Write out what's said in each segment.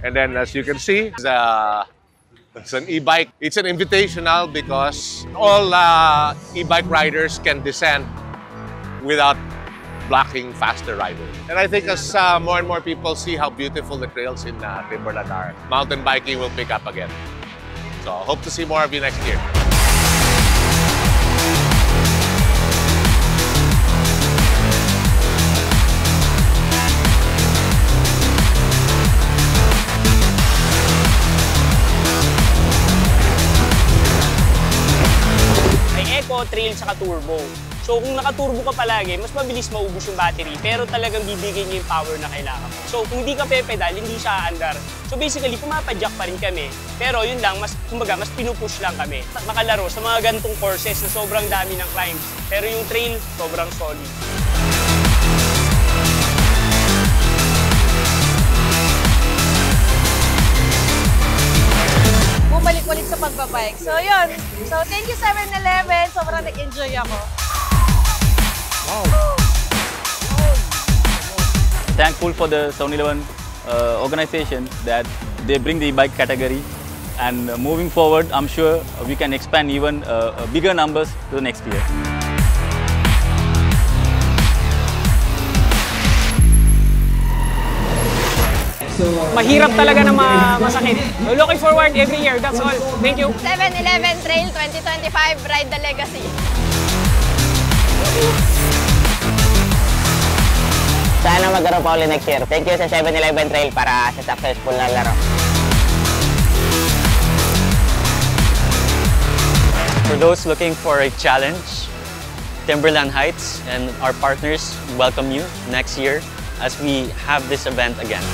And then as you can see, it's an e-bike. It's an invitational because all e-bike riders can descend without blocking faster riders. And I think as more and more people see how beautiful the trails in Timberland are, mountain biking will pick up again. So I hope to see more of you next year. Eco, trail, saka turbo. So kung naka-turbo ka palagi, mas mabilis maubos yung battery, pero talagang bibigay niya yung power na kailangan mo. So kung hindi ka pe-pedal, hindi siya aandar. So basically, pumapadyak pa rin kami, pero yun lang, kumbaga, mas pinupush lang kami. Makalaro sa mga gantong courses na sobrang dami ng climbs, pero yung trail, sobrang solid. Bumalik-balik sa pagbabike. So yun. So thank you 7-Eleven. Sobrang nag-enjoy ako. Wow. Thankful for the 7-Eleven organization that they bring the bike category, and moving forward, I'm sure we can expand even bigger numbers to the next year. Mahirap talaga na masakit. Looking forward every year. That's all. Thank you. 7-Eleven Trail 2025, Ride the Legacy. Sana magkaroon pa ulit next year. Thank you sa 7-Eleven Trail para sa successful na laro. For those looking for a challenge, Timberland Heights and our partners welcome you next year as we have this event again.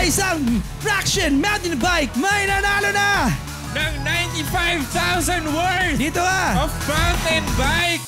Isang Traction Mountain Bike may nanalo na ng 95,000 worth dito of mountain bike.